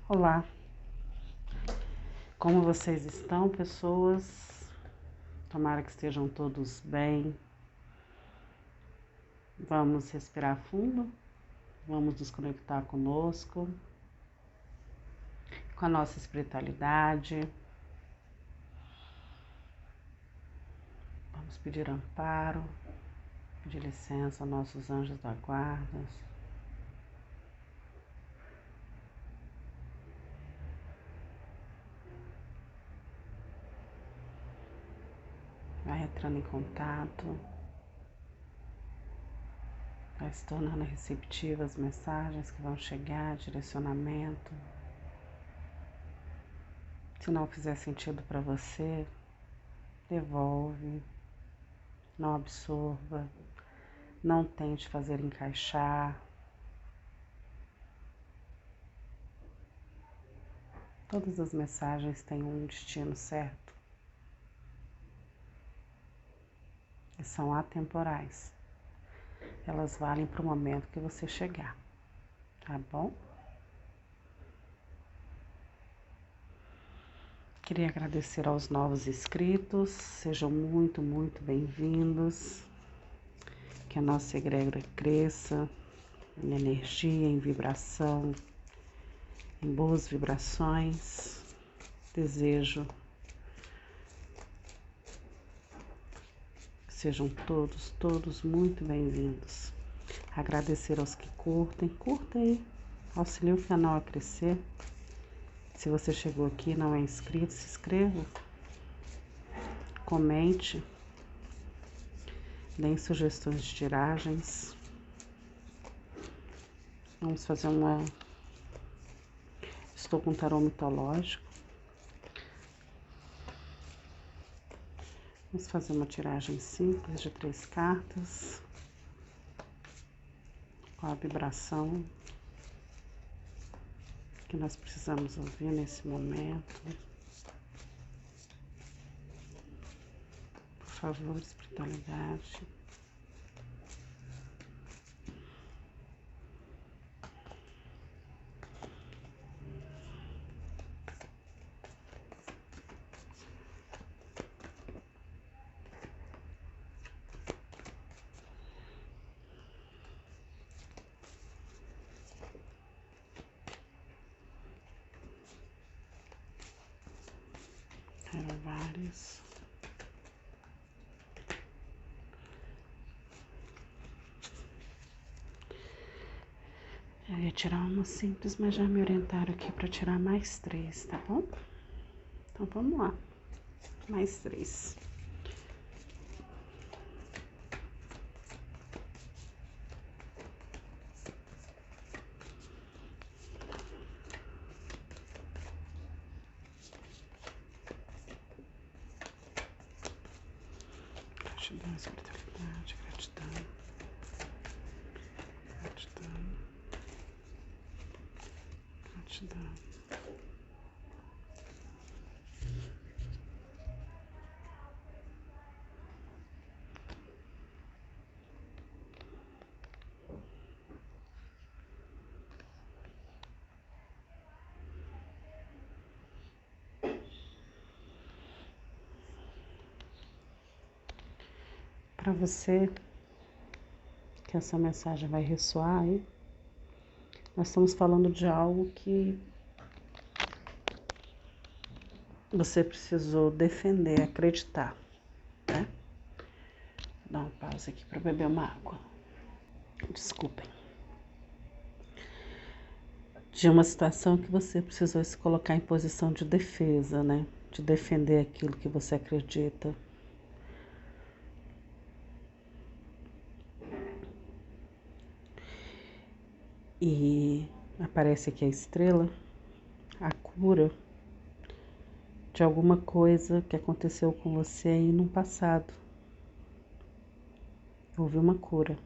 Olá, como vocês estão, pessoas? Tomara que estejam todos bem. Vamos respirar fundo, vamos nos conectar conosco, com a nossa espiritualidade. Vamos pedir amparo, pedir licença aos nossos anjos da guarda. Vai entrando em contato, vai se tornando receptiva às mensagens que vão chegar, direcionamento. Se não fizer sentido para você, devolve, não absorva, não tente fazer encaixar. Todas as mensagens têm um destino certo e são atemporais. Elas valem para o momento que você chegar, tá bom? Queria agradecer aos novos inscritos, sejam muito bem-vindos. Que a nossa egrégora cresça em energia, em vibração, em boas vibrações. Desejo que sejam todos muito bem-vindos. Agradecer aos que curtem aí, auxilia o canal a crescer. Se você chegou aqui e não é inscrito, se inscreva, comente, deem sugestões de tiragens. Vamos fazer Estou com um tarô mitológico. Vamos fazer uma tiragem simples de 3 cartas, com a vibração que nós precisamos ouvir nesse momento. Por favor, espiritualidade. Vários. Eu ia tirar uma simples, mas já me orientaram aqui para tirar mais 3, tá bom? Então vamos lá. Mais 3. Gratidão, espiritualidade, gratidão. Para você que essa mensagem vai ressoar aí, nós estamos falando de algo que você precisou defender, acreditar, né? Vou dar uma pausa aqui para beber uma água. Desculpem. De uma situação que você precisou se colocar em posição de defesa, né? De defender aquilo que você acredita. E aparece aqui a estrela, a cura de alguma coisa que aconteceu com você aí no passado. Houve uma cura.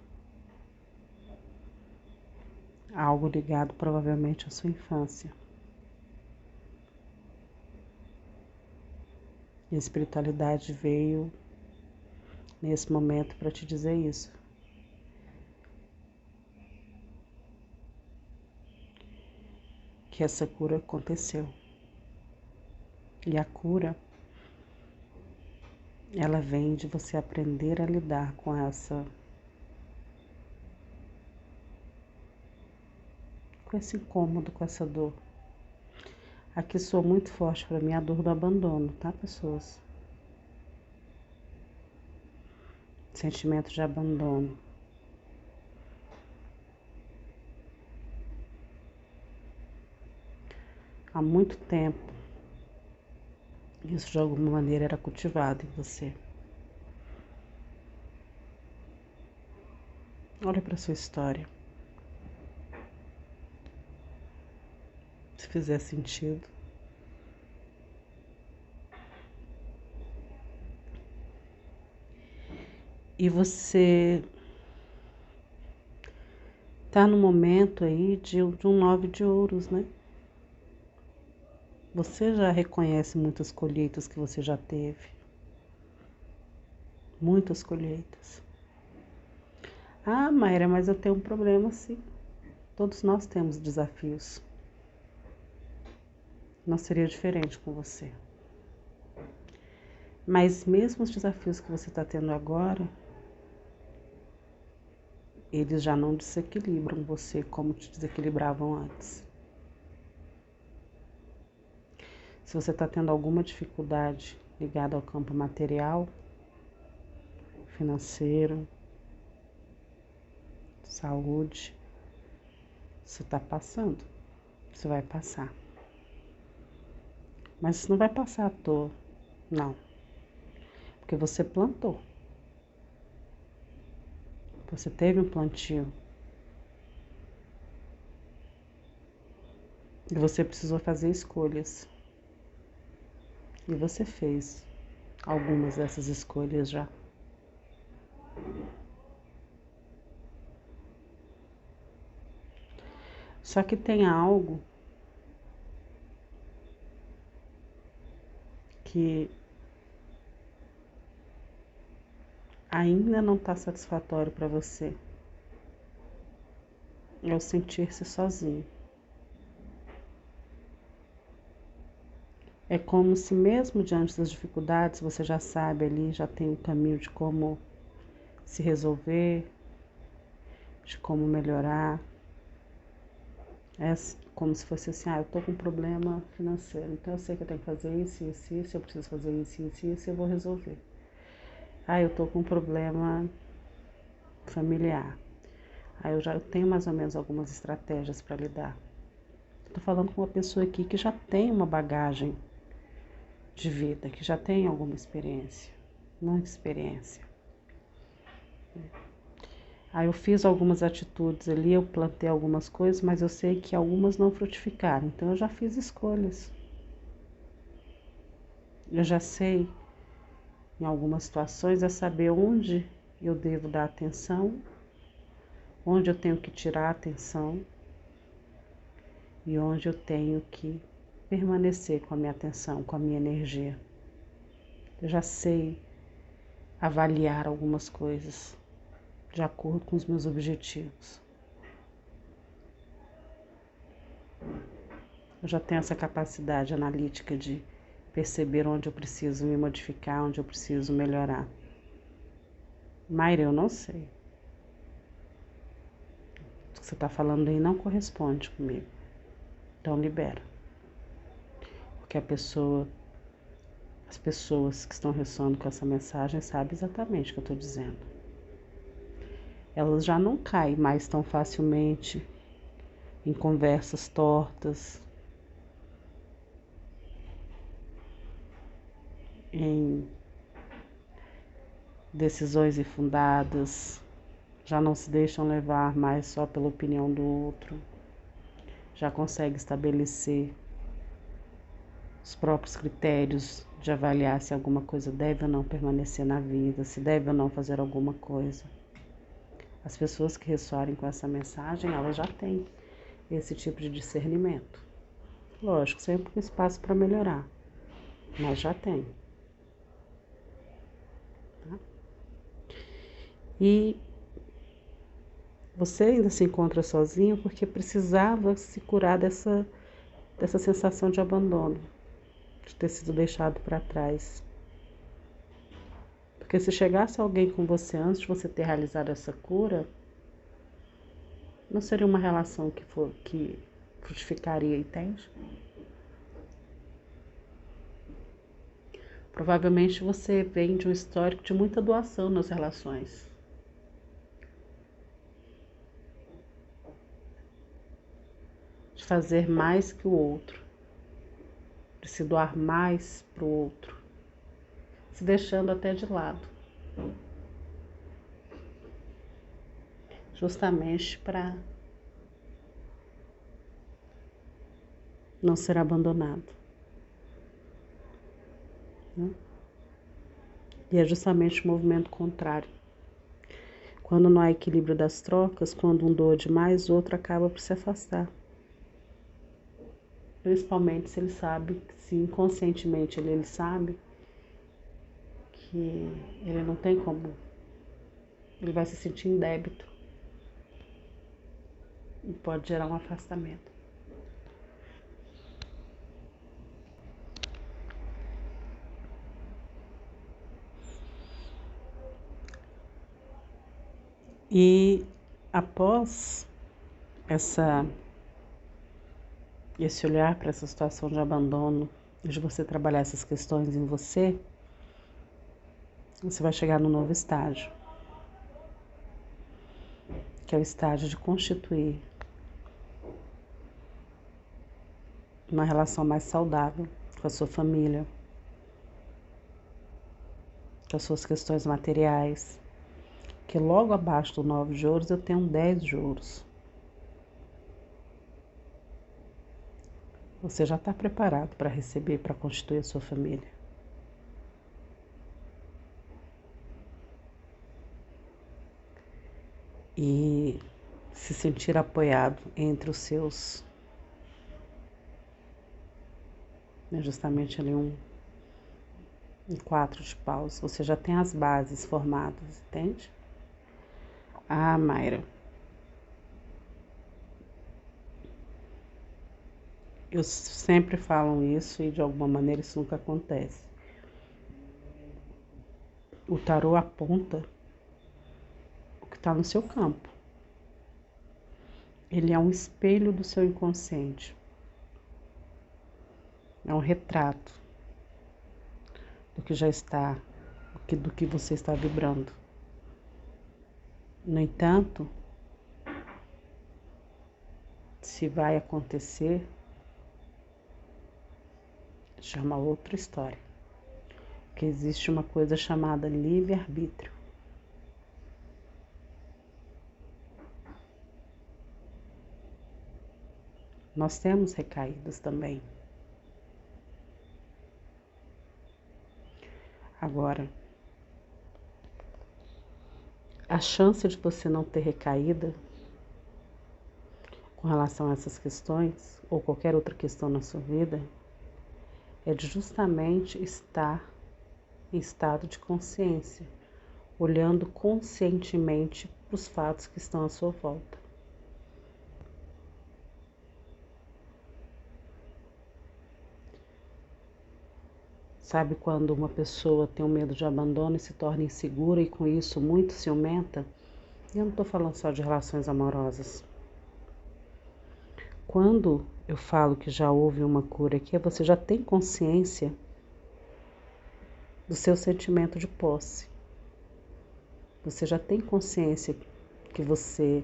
Algo ligado provavelmente à sua infância. E a espiritualidade veio nesse momento para te dizer isso. Que que essa cura aconteceu. E a cura, ela vem de você aprender a lidar com esse incômodo, com essa dor. Aqui soa muito forte para mim a dor do abandono, tá, pessoas? Sentimento de abandono. Há muito tempo, isso de alguma maneira era cultivado em você. Olha para sua história. Se fizer sentido. E você tá no momento aí de um 9 de ouros, né? Você já reconhece muitas colheitas que você já teve. Muitas colheitas. Ah, Mayra, mas eu tenho um problema sim. Todos nós temos desafios. Não seria diferente com você. Mas mesmo os desafios que você está tendo agora, eles já não desequilibram você como te desequilibravam antes. Se você está tendo alguma dificuldade ligada ao campo material, financeiro, saúde, você está passando, você vai passar. Mas isso não vai passar à toa, não. Porque você plantou. Você teve um plantio. E você precisou fazer escolhas. E você fez algumas dessas escolhas já. Só que tem algo que ainda não está satisfatório para você. É o sentir-se sozinho. É como se mesmo diante das dificuldades, você já sabe ali, já tem um caminho de como se resolver, de como melhorar. É como se fosse assim, eu tô com um problema financeiro, então eu sei que eu tenho que fazer isso, isso, isso, eu preciso fazer isso, isso, isso, eu vou resolver. Eu tô com um problema familiar. Eu já tenho mais ou menos algumas estratégias para lidar. Estou falando com uma pessoa aqui que já tem uma bagagem de vida, que já tem alguma experiência, muita experiência. Eu fiz algumas atitudes ali, eu plantei algumas coisas, mas eu sei que algumas não frutificaram, então eu já fiz escolhas. Eu já sei, em algumas situações, saber onde eu devo dar atenção, onde eu tenho que tirar a atenção e onde eu tenho que permanecer com a minha atenção, com a minha energia. Eu já sei avaliar algumas coisas de acordo com os meus objetivos. Eu já tenho essa capacidade analítica de perceber onde eu preciso me modificar, onde eu preciso melhorar. Mayra, eu não sei. O que você está falando aí não corresponde comigo. Então libera. Porque as pessoas que estão ressoando com essa mensagem sabem exatamente o que eu estou dizendo. Elas já não caem mais tão facilmente em conversas tortas, em decisões infundadas, já não se deixam levar mais só pela opinião do outro, já consegue estabelecer os próprios critérios de avaliar se alguma coisa deve ou não permanecer na vida, se deve ou não fazer alguma coisa. As pessoas que ressoarem com essa mensagem, elas já têm esse tipo de discernimento. Lógico, sempre com espaço para melhorar, mas já tem. Tá? E você ainda se encontra sozinho porque precisava se curar dessa sensação de abandono, de ter sido deixado para trás. Porque se chegasse alguém com você antes de você ter realizado essa cura, não seria uma relação que frutificaria, entende? Provavelmente você vem de um histórico de muita doação nas relações. De fazer mais que o outro. De se doar mais para o outro. Se deixando até de lado. Justamente para não ser abandonado. Né? E é justamente o movimento contrário. Quando não há equilíbrio das trocas, quando um doa demais, o outro acaba por se afastar. Principalmente se ele sabe, se inconscientemente ele sabe que ele não tem como, ele vai se sentir em débito e pode gerar um afastamento. E após esse olhar para essa situação de abandono, de você trabalhar essas questões em você, você vai chegar no novo estágio, que é o estágio de constituir uma relação mais saudável com a sua família, com as suas questões materiais, que logo abaixo do 9 de ouros eu tenho um 10 de ouros. Você já está preparado para receber, para constituir a sua família. E se sentir apoiado entre os seus, justamente ali um 4 de paus. Você já tem as bases formadas, entende? Ah, Mayra, eu sempre falo isso e de alguma maneira isso nunca acontece. O tarô aponta o que está no seu campo. Ele é um espelho do seu inconsciente. É um retrato do que já está, do que você está vibrando. No entanto, se vai acontecer, já é uma outra história. Porque existe uma coisa chamada livre-arbítrio. Nós temos recaídas também. Agora, a chance de você não ter recaída com relação a essas questões, ou qualquer outra questão na sua vida, é de justamente estar em estado de consciência, olhando conscientemente para os fatos que estão à sua volta. Sabe quando uma pessoa tem um medo de abandono e se torna insegura e com isso muito ciumenta? E eu não estou falando só de relações amorosas. Quando eu falo que já houve uma cura aqui, você já tem consciência do seu sentimento de posse. Você já tem consciência que você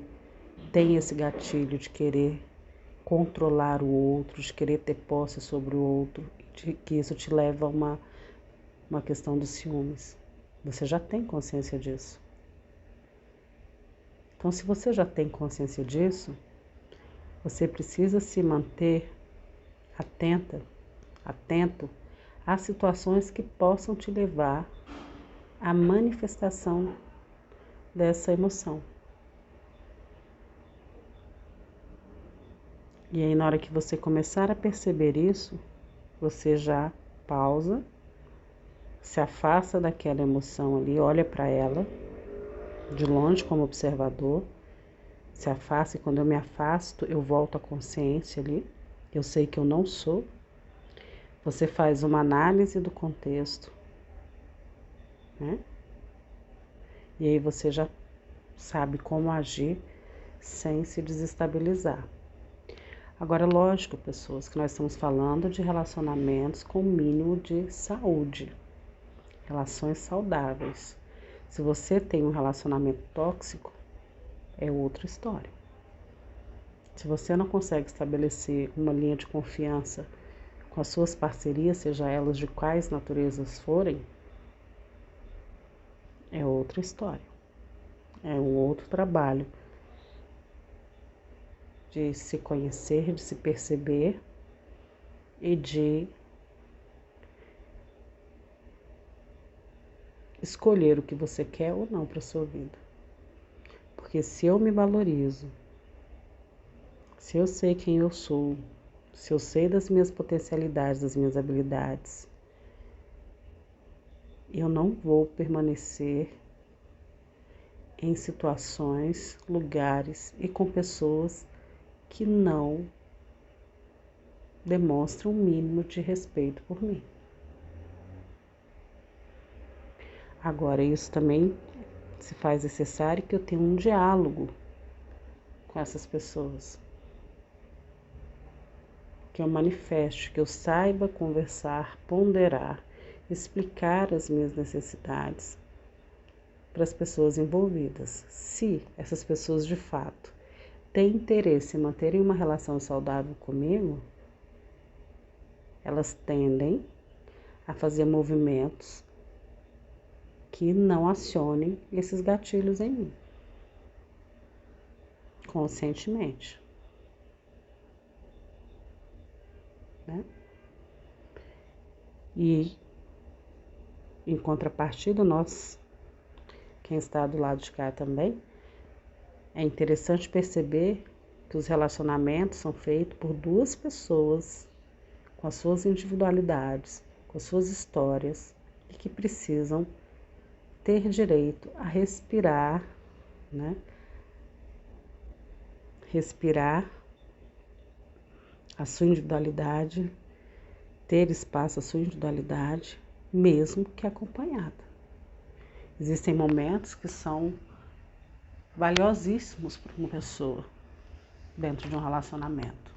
tem esse gatilho de querer controlar o outro, de querer ter posse sobre o outro, que isso te leva a uma questão dos ciúmes. Você já tem consciência disso. Então, se você já tem consciência disso, você precisa se manter atento às situações que possam te levar à manifestação dessa emoção. E aí, na hora que você começar a perceber isso, você já pausa, se afasta daquela emoção ali, olha para ela de longe como observador, se afasta e quando eu me afasto, eu volto à consciência ali, eu sei que eu não sou. Você faz uma análise do contexto, né? E aí você já sabe como agir sem se desestabilizar. Agora, lógico, pessoas, que nós estamos falando de relacionamentos com mínimo de saúde, relações saudáveis. Se você tem um relacionamento tóxico, é outra história. Se você não consegue estabelecer uma linha de confiança com as suas parcerias, seja elas de quais naturezas forem, é outra história. É um outro trabalho de se conhecer, de se perceber e de escolher o que você quer ou não para a sua vida. Porque se eu me valorizo, se eu sei quem eu sou, se eu sei das minhas potencialidades, das minhas habilidades, eu não vou permanecer em situações, lugares e com pessoas que não demonstram o mínimo de respeito por mim. Agora, isso também se faz necessário que eu tenha um diálogo com essas pessoas, que eu manifeste, que eu saiba conversar, ponderar, explicar as minhas necessidades para as pessoas envolvidas. Se essas pessoas de fato têm interesse em manterem uma relação saudável comigo, elas tendem a fazer movimentos que não acionem esses gatilhos em mim, conscientemente, né? E, em contrapartida, nós, quem está do lado de cá também, é interessante perceber que os relacionamentos são feitos por duas pessoas com as suas individualidades, com as suas histórias e que precisam ter direito a respirar, né? Respirar a sua individualidade, ter espaço à sua individualidade, mesmo que acompanhada. Existem momentos que são valiosíssimos para uma pessoa dentro de um relacionamento.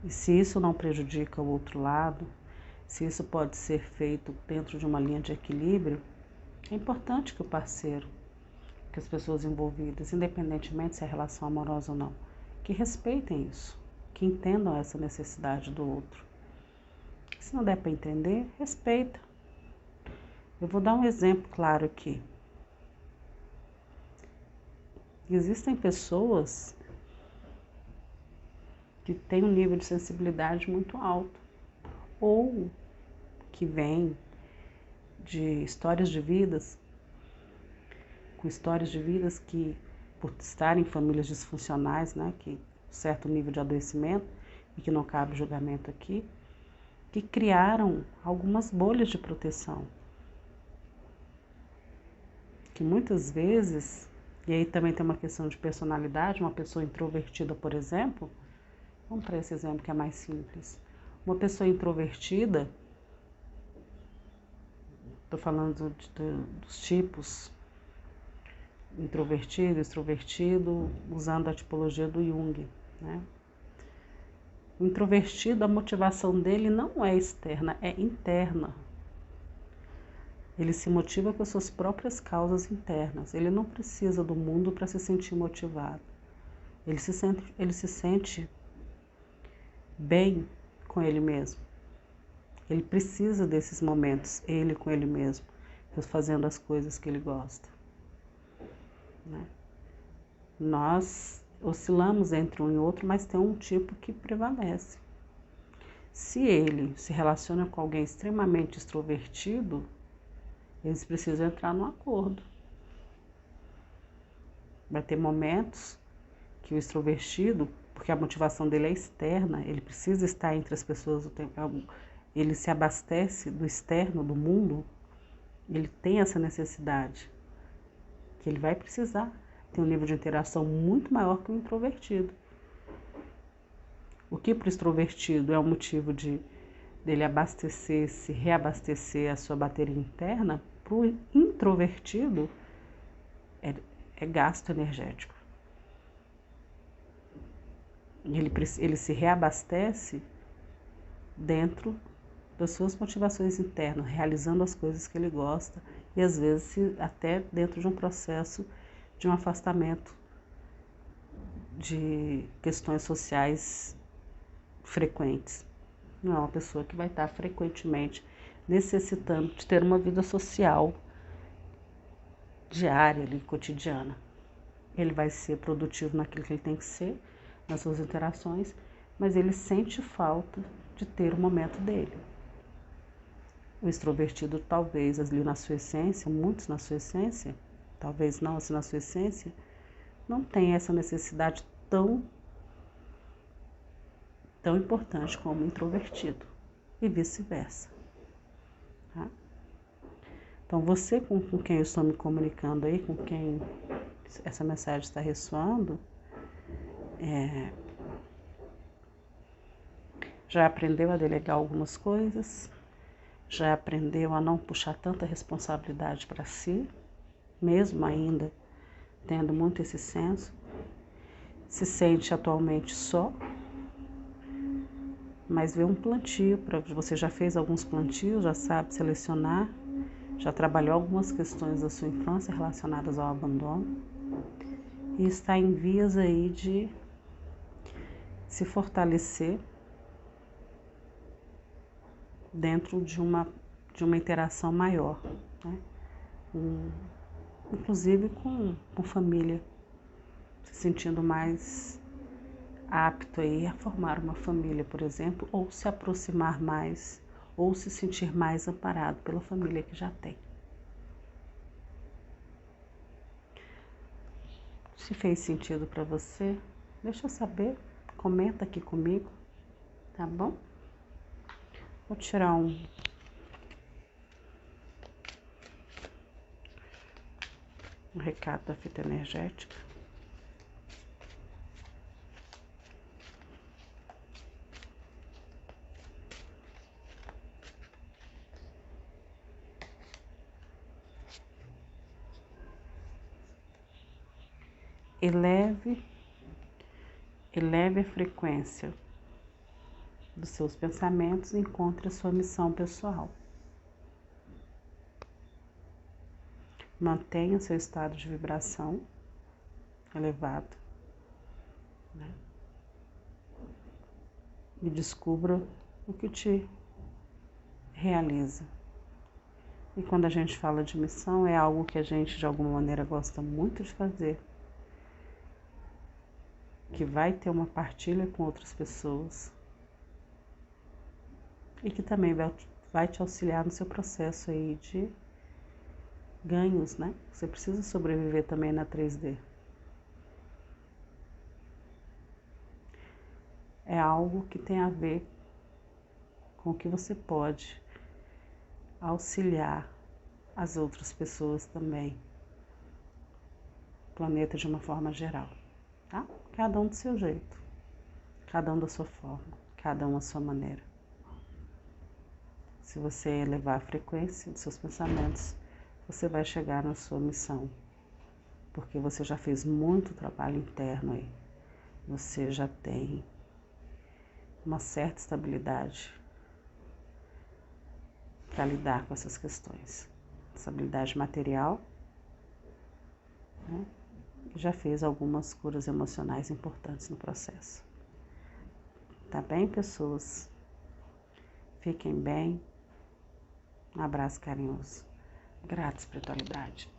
E se isso não prejudica o outro lado, se isso pode ser feito dentro de uma linha de equilíbrio, é importante que o parceiro, que as pessoas envolvidas, independentemente se é relação amorosa ou não, que respeitem isso, que entendam essa necessidade do outro. Se não der para entender, respeita. Eu vou dar um exemplo claro aqui. Existem pessoas que têm um nível de sensibilidade muito alto, ou que vêm de histórias de vidas, com histórias de vidas que, por estarem em famílias disfuncionais, né, que certo nível de adoecimento, e que não cabe julgamento aqui, que criaram algumas bolhas de proteção. Que muitas vezes, e aí também tem uma questão de personalidade, uma pessoa introvertida, por exemplo, vamos para esse exemplo que é mais simples. Uma pessoa introvertida, estou falando dos tipos, introvertido, extrovertido, usando a tipologia do Jung, né? O introvertido, a motivação dele não é externa, é interna. Ele se motiva com as suas próprias causas internas. Ele não precisa do mundo para se sentir motivado. Ele se sente bem com ele mesmo. Ele precisa desses momentos, ele com ele mesmo, fazendo as coisas que ele gosta, né? Nós oscilamos entre um e outro, mas tem um tipo que prevalece. Se ele se relaciona com alguém extremamente extrovertido, eles precisam entrar num acordo. Vai ter momentos que o extrovertido, porque a motivação dele é externa, ele precisa estar entre as pessoas o tempo, ele se abastece do externo, do mundo, ele tem essa necessidade, que ele vai precisar ter um nível de interação muito maior que o introvertido. O que para o extrovertido é um motivo dele abastecer, reabastecer a sua bateria interna, para o introvertido é gasto energético. Ele se reabastece dentro das suas motivações internas, realizando as coisas que ele gosta e às vezes até dentro de um processo de um afastamento de questões sociais frequentes. Não é uma pessoa que vai estar frequentemente necessitando de ter uma vida social diária, ali, cotidiana. Ele vai ser produtivo naquilo que ele tem que ser, nas suas interações, mas ele sente falta de ter o momento dele. O extrovertido, talvez, ali na sua essência, muitos na sua essência, talvez não assim na sua essência, não tem essa necessidade tão importante como o introvertido e vice-versa. Tá? Então, você com quem eu estou me comunicando aí, com quem essa mensagem está ressoando, já aprendeu a delegar algumas coisas, já aprendeu a não puxar tanta responsabilidade para si, mesmo ainda tendo muito esse senso, se sente atualmente só, mas vê um plantio, você já fez alguns plantios, já sabe selecionar, já trabalhou algumas questões da sua infância relacionadas ao abandono e está em vias aí de se fortalecer dentro de uma interação maior, né? Inclusive com família, se sentindo mais apto aí a formar uma família, por exemplo, ou se aproximar mais, ou se sentir mais amparado pela família que já tem. Se fez sentido para você, deixa eu saber, comenta aqui comigo, tá bom? Vou tirar um recado da fita energética. Eleve a frequência dos seus pensamentos e encontre a sua missão pessoal. Mantenha seu estado de vibração elevado, né? E descubra o que te realiza. E quando a gente fala de missão, é algo que a gente de alguma maneira gosta muito de fazer, que vai ter uma partilha com outras pessoas e que também vai te auxiliar no seu processo aí de ganhos, né? Você precisa sobreviver também na 3D. É algo que tem a ver com o que você pode auxiliar as outras pessoas também, o planeta de uma forma geral, tá? Cada um do seu jeito, cada um da sua forma, cada um à sua maneira. Se você elevar a frequência dos seus pensamentos, você vai chegar na sua missão, porque você já fez muito trabalho interno aí. Você já tem uma certa estabilidade para lidar com essas questões. Estabilidade material, né? Já fez algumas curas emocionais importantes no processo. Tá bem, pessoas? Fiquem bem. Um abraço carinhoso. Grata espiritualidade.